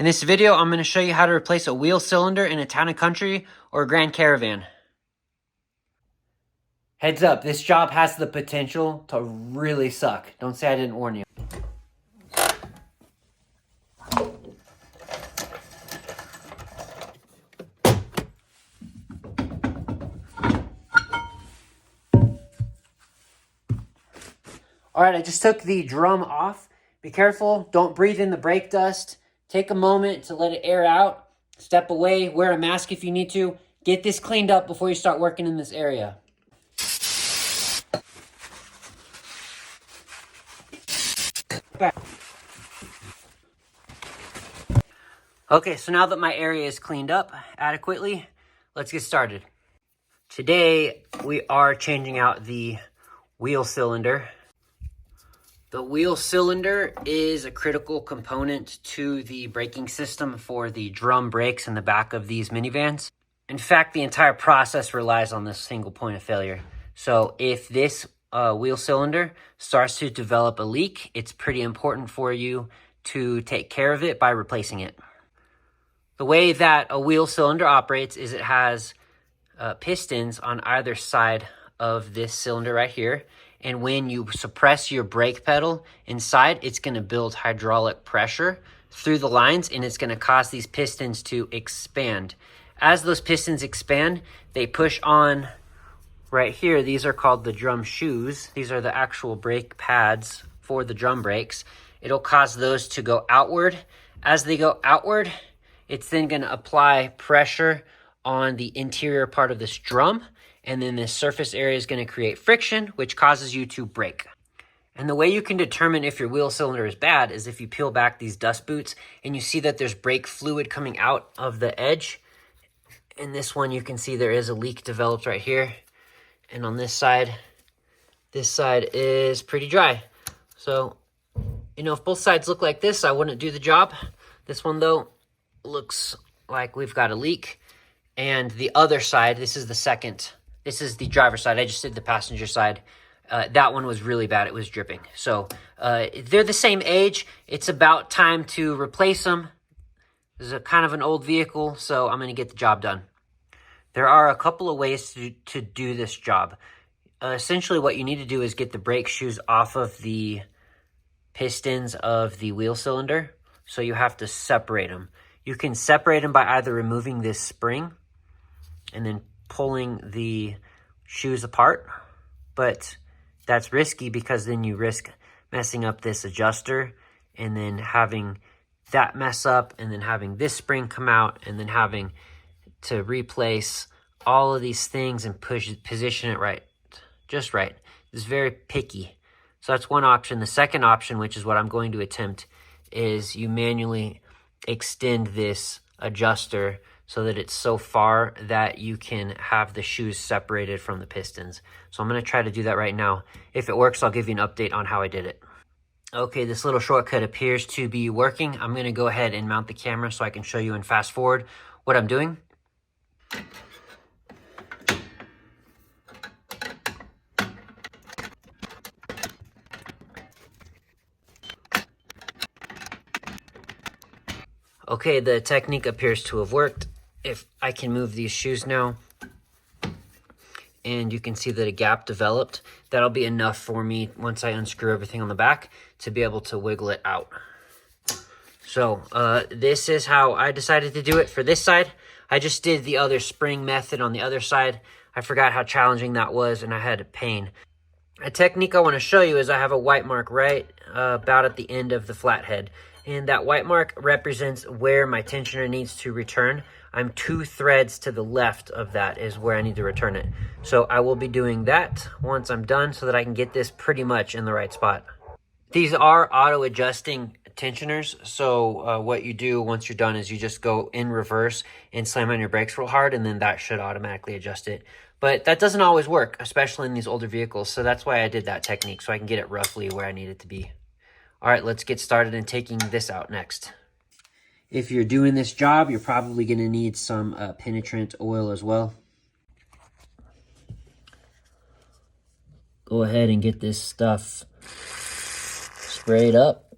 In this video, I'm going to show you how to replace a wheel cylinder in a Town & Country or Grand Caravan. Heads up, this job has the potential to really suck. Don't say I didn't warn you. Alright, I just took the drum off. Be careful, don't breathe in the brake dust. Take a moment to let it air out. Step away, wear a mask if you need to. Get this cleaned up before you start working in this area. Back. Okay, so now that my area is cleaned up adequately, let's get started. Today, we are changing out the wheel cylinder. The wheel cylinder is a critical component to the braking system for the drum brakes in the back of these minivans. In fact, the entire process relies on this single point of failure. So if this wheel cylinder starts to develop a leak, it's pretty important for you to take care of it by replacing it. The way that a wheel cylinder operates is it has pistons on either side of this cylinder right here. And when you suppress your brake pedal inside, it's going to build hydraulic pressure through the lines, and it's going to cause these pistons to expand. As those pistons expand, they push on right here. These are called the drum shoes. These are the actual brake pads for the drum brakes. It'll cause those to go outward. As they go outward, it's then going to apply pressure on the interior part of this drum. And then this surface area is going to create friction, which causes you to brake. And the way you can determine if your wheel cylinder is bad is if you peel back these dust boots and you see that there's brake fluid coming out of the edge. In this one, you can see there is a leak developed right here. And on this side is pretty dry. So, if both sides look like this, I wouldn't do the job. This one, though, looks like we've got a leak. And the other side, this is the driver's side. I just did the passenger side. That one was really bad. It was dripping. So they're the same age. It's about time to replace them. This is a kind of an old vehicle, so I'm going to get the job done. There are a couple of ways to do this job. Essentially, what you need to do is get the brake shoes off of the pistons of the wheel cylinder. So you have to separate them. You can separate them by either removing this spring and then pulling the shoes apart, but that's risky because then you risk messing up this adjuster and then having that mess up and then having this spring come out and then having to replace all of these things and position it just right. It's very picky. So that's one option. The second option, which is what I'm going to attempt, is you manually extend this adjuster so that it's so far that you can have the shoes separated from the pistons. So I'm going to try to do that right now. If it works, I'll give you an update on how I did it. Okay, this little shortcut appears to be working. I'm going to go ahead and mount the camera so I can show you and fast forward what I'm doing. Okay, the technique appears to have worked. If I can move these shoes now, and you can see that a gap developed, that'll be enough for me once I unscrew everything on the back to be able to wiggle it out. So this is how I decided to do it for this side. I just did the other spring method on the other side. I forgot how challenging that was, and I had pain. A technique I want to show you is I have a white mark right about at the end of the flathead. And that white mark represents where my tensioner needs to return. I'm 2 threads to the left of that is where I need to return it. So I will be doing that once I'm done so that I can get this pretty much in the right spot. These are auto-adjusting tensioners. So what you do once you're done is you just go in reverse and slam on your brakes real hard, and then that should automatically adjust it. But that doesn't always work, especially in these older vehicles. So that's why I did that technique, so I can get it roughly where I need it to be. All right, let's get started in taking this out next. If you're doing this job, you're probably going to need some penetrant oil as well. Go ahead and get this stuff sprayed up.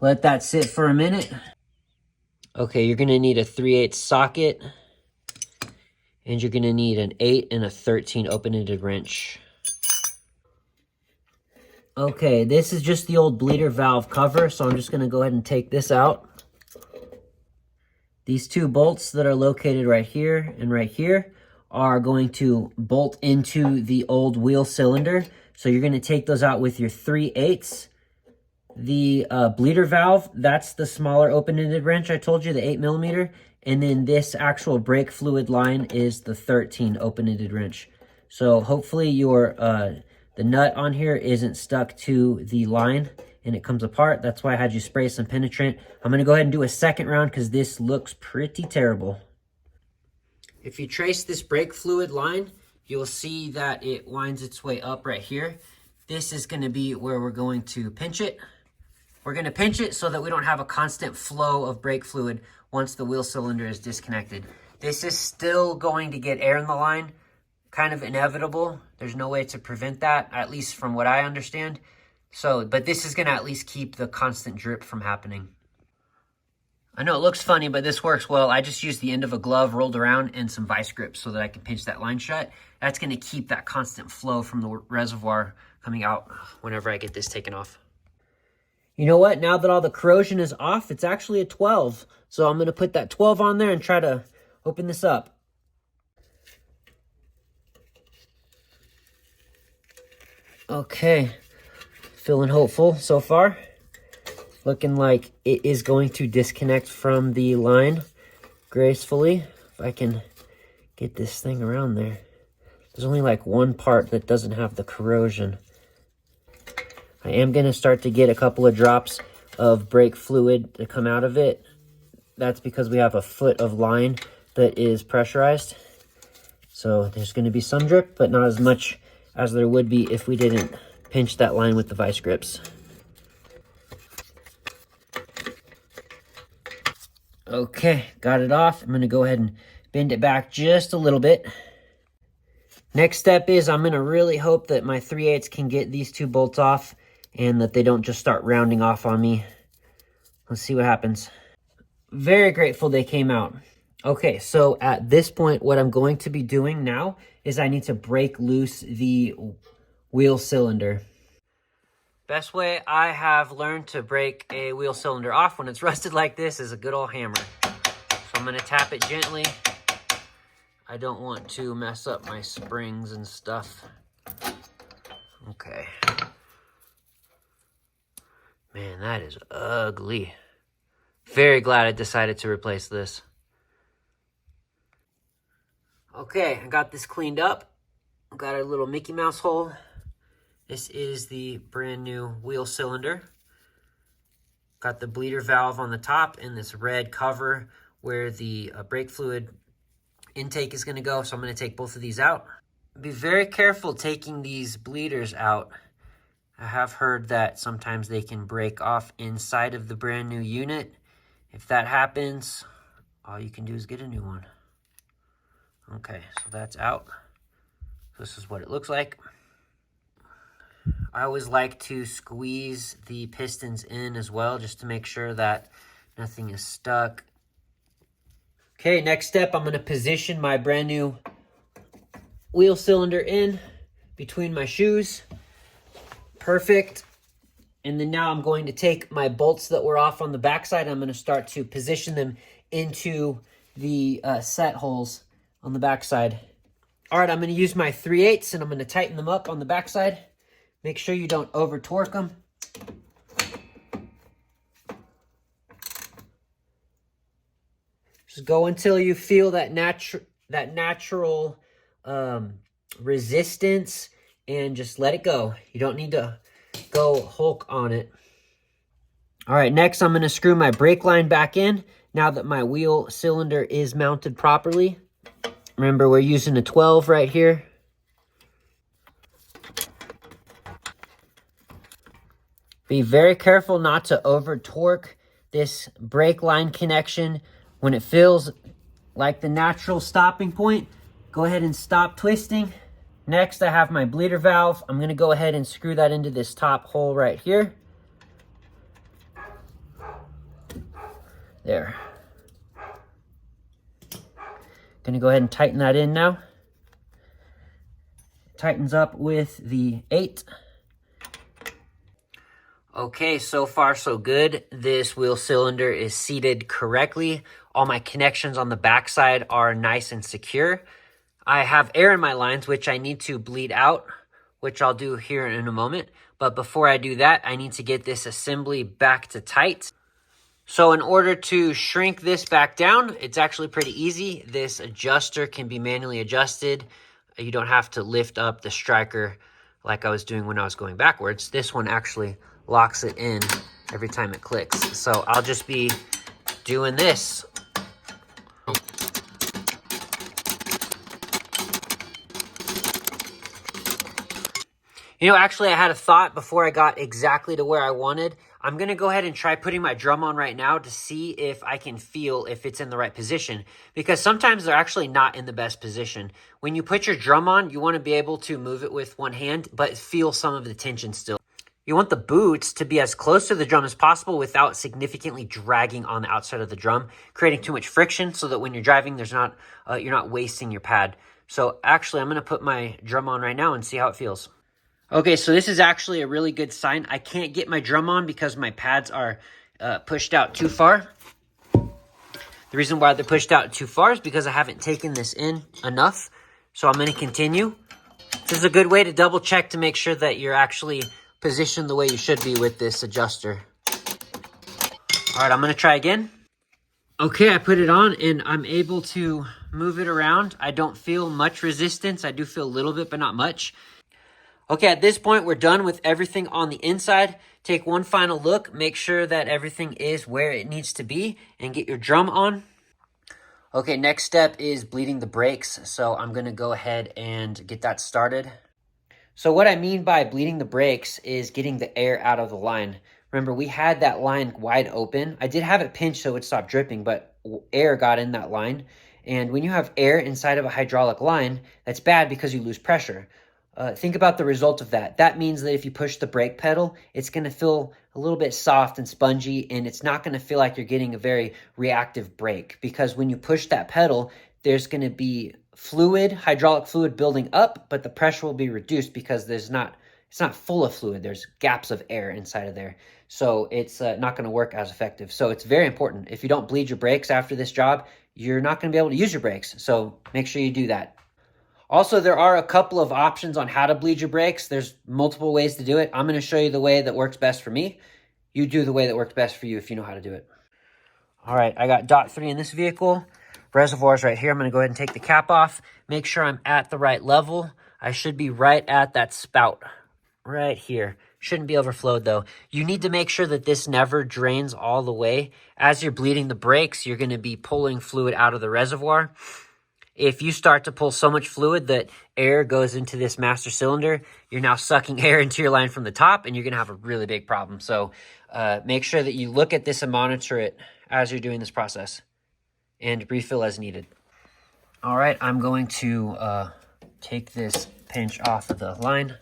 Let that sit for a minute. Okay, you're gonna need a 3/8 socket, and you're gonna need an 8 and a 13 open-ended wrench. Okay, this is just the old bleeder valve cover, so I'm just gonna go ahead and take this out. These two bolts that are located right here and right here are going to bolt into the old wheel cylinder. So you're gonna take those out with your 3/8. The bleeder valve, that's the smaller open-ended wrench I told you, the 8mm. And then this actual brake fluid line is the 13 open-ended wrench. So hopefully your the nut on here isn't stuck to the line and it comes apart. That's why I had you spray some penetrant. I'm gonna go ahead and do a second round because this looks pretty terrible. If you trace this brake fluid line, you'll see that it winds its way up right here. This is gonna be where we're going to pinch it. We're gonna pinch it so that we don't have a constant flow of brake fluid once the wheel cylinder is disconnected. This is still going to get air in the line, kind of inevitable. There's no way to prevent that, at least from what I understand. So, but this is gonna at least keep the constant drip from happening. I know it looks funny, but this works well. I just used the end of a glove rolled around and some vice grips so that I can pinch that line shut. That's gonna keep that constant flow from the reservoir coming out whenever I get this taken off. You know what? Now that all the corrosion is off, it's actually a 12. So I'm gonna put that 12 on there and try to open this up. Okay, feeling hopeful so far. Looking like it is going to disconnect from the line gracefully. If I can get this thing around there. There's only like one part that doesn't have the corrosion. I am going to start to get a couple of drops of brake fluid to come out of it. That's because we have a foot of line that is pressurized. So there's going to be some drip, but not as much as there would be if we didn't pinch that line with the vice grips. Okay, got it off. I'm going to go ahead and bend it back just a little bit. Next step is I'm going to really hope that my 3/8 can get these two bolts off and that they don't just start rounding off on me. Let's see what happens. Very grateful they came out. Okay, so at this point, what I'm going to be doing now is I need to break loose the wheel cylinder. Best way I have learned to break a wheel cylinder off when it's rusted like this is a good old hammer. So I'm gonna tap it gently. I don't want to mess up my springs and stuff. Okay. Man, that is ugly. Very glad I decided to replace this. Okay, I got this cleaned up. Got a little Mickey Mouse hole. This is the brand new wheel cylinder. Got the bleeder valve on the top and this red cover where the brake fluid intake is going to go. So I'm going to take both of these out. Be very careful taking these bleeders out. I have heard that sometimes they can break off inside of the brand new unit. If that happens, all you can do is get a new one. Okay, so that's out. This is what it looks like. I always like to squeeze the pistons in as well, just to make sure that nothing is stuck. Okay, next step, I'm going to position my brand new wheel cylinder in between my shoes. Perfect. And then now I'm going to take my bolts that were off on the backside. I'm going to start to position them into the set holes on the backside. All right, I'm going to use my 3/8 and I'm going to tighten them up on the backside. Make sure you don't over torque them. Just go until you feel that natural resistance and just let it go. You don't need to go Hulk on it. All right, next I'm going to screw my brake line back in now that my wheel cylinder is mounted properly. Remember, we're using a 12 right here. Be very careful not to over torque this brake line connection. When it feels like the natural stopping point, go ahead and stop twisting. Next, I have my bleeder valve. I'm going to go ahead and screw that into this top hole right here. There. Gonna go ahead and tighten that in now. Tightens up with the 8. Okay, so far so good. This wheel cylinder is seated correctly. All my connections on the backside are nice and secure. I have air in my lines, which I need to bleed out, which I'll do here in a moment. But before I do that, I need to get this assembly back to tight. So in order to shrink this back down, it's actually pretty easy. This adjuster can be manually adjusted. You don't have to lift up the striker like I was doing when I was going backwards. This one actually locks it in every time it clicks. So I'll just be doing this. You know, actually, I had a thought before I got exactly to where I wanted. I'm going to go ahead and try putting my drum on right now to see if I can feel if it's in the right position. Because sometimes they're actually not in the best position. When you put your drum on, you want to be able to move it with one hand, but feel some of the tension still. You want the boots to be as close to the drum as possible without significantly dragging on the outside of the drum, creating too much friction so that when you're driving, you're not wasting your pad. So actually, I'm going to put my drum on right now and see how it feels. Okay, so this is actually a really good sign. I can't get my drum on because my pads are pushed out too far. The reason why they're pushed out too far is because I haven't taken this in enough. So I'm going to continue. This is a good way to double check to make sure that you're actually positioned the way you should be with this adjuster. All right, I'm going to try again. Okay, I put it on and I'm able to move it around. I don't feel much resistance. I do feel a little bit, but not much. Okay, at this point, we're done with everything on the inside. Take one final look, make sure that everything is where it needs to be, and get your drum on. Okay, next step is bleeding the brakes. So I'm going to go ahead and get that started. So what I mean by bleeding the brakes is getting the air out of the line. Remember, we had that line wide open. I did have it pinched so it would stop dripping, but air got in that line. And when you have air inside of a hydraulic line, that's bad because you lose pressure. Think about the result of that. That means that if you push the brake pedal, it's going to feel a little bit soft and spongy, and it's not going to feel like you're getting a very reactive brake, because when you push that pedal, there's going to be hydraulic fluid building up, but the pressure will be reduced because it's not full of fluid. There's gaps of air inside of there. So it's not going to work as effective. So it's very important. If you don't bleed your brakes after this job, you're not going to be able to use your brakes. So make sure you do that. Also, there are a couple of options on how to bleed your brakes. There's multiple ways to do it. I'm going to show you the way that works best for me. You do the way that works best for you if you know how to do it. All right, I got dot 3 in this vehicle. Reservoir's right here. I'm going to go ahead and take the cap off. Make sure I'm at the right level. I should be right at that spout right here. Shouldn't be overflowed though. You need to make sure that this never drains all the way. As you're bleeding the brakes, you're going to be pulling fluid out of the reservoir. If you start to pull so much fluid that air goes into this master cylinder, you're now sucking air into your line from the top, and you're going to have a really big problem. So make sure that you look at this and monitor it as you're doing this process, and refill as needed. All right, I'm going to take this pinch off of the line.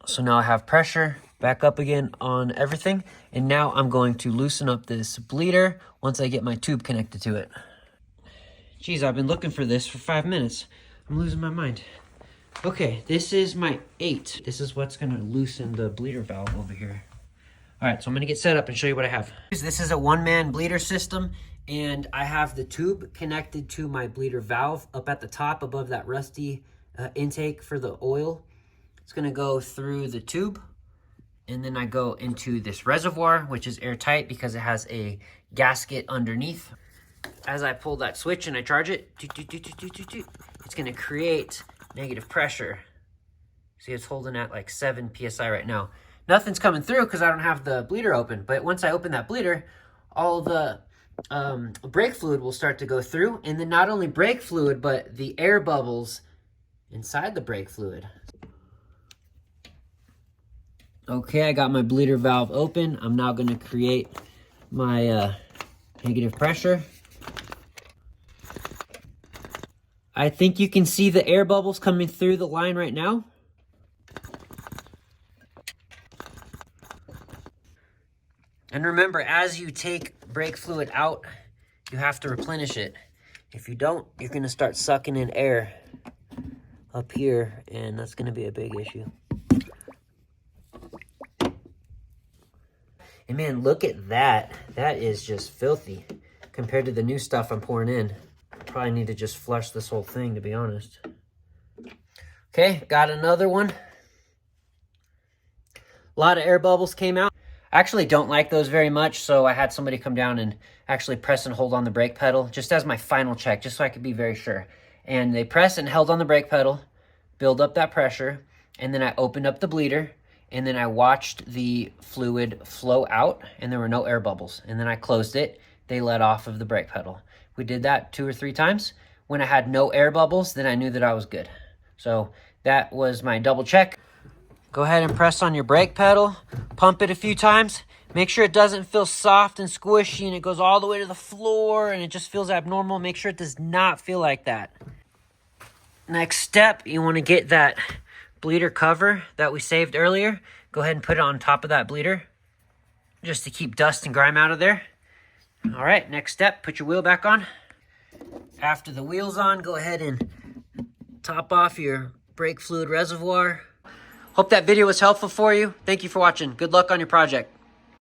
So now I have pressure back up again on everything. And now I'm going to loosen up this bleeder once I get my tube connected to it. Geez, I've been looking for this for 5 minutes. I'm losing my mind. Okay, this is my 8. This is what's gonna loosen the bleeder valve over here. All right, so I'm gonna get set up and show you what I have. This is a one-man bleeder system, and I have the tube connected to my bleeder valve up at the top above that rusty intake for the oil. It's gonna go through the tube, and then I go into this reservoir, which is airtight because it has a gasket underneath. As I pull that switch and I charge it, it's gonna create negative pressure. See, it's holding at like 7 PSI right now. Nothing's coming through because I don't have the bleeder open, but once I open that bleeder, all the brake fluid will start to go through, and then not only brake fluid, but the air bubbles inside the brake fluid. Okay, I got my bleeder valve open. I'm now going to create my negative pressure. I think you can see the air bubbles coming through the line right now. And remember, as you take brake fluid out, you have to replenish it. If you don't, you're going to start sucking in air up here, and that's going to be a big issue. And man, look at that. That is just filthy compared to the new stuff I'm pouring in. I probably need to just flush this whole thing, to be honest. Okay, got another one. A lot of air bubbles came out. I actually don't like those very much, so I had somebody come down and actually press and hold on the brake pedal just as my final check, just so I could be very sure. And they pressed and held on the brake pedal, build up that pressure, and then I opened up the bleeder, and then I watched the fluid flow out, and there were no air bubbles. And then I closed it. They let off of the brake pedal. We did that 2 or 3 times. When I had no air bubbles, then I knew that I was good. So that was my double check. Go ahead and press on your brake pedal, pump it a few times. Make sure it doesn't feel soft and squishy and it goes all the way to the floor and it just feels abnormal. Make sure it does not feel like that. Next step, you want to get that bleeder cover that we saved earlier. Go ahead and put it on top of that bleeder just to keep dust and grime out of there. All right, next step, put your wheel back on. After the wheel's on, go ahead and top off your brake fluid reservoir. Hope that video was helpful for you. Thank you for watching. Good luck on your project.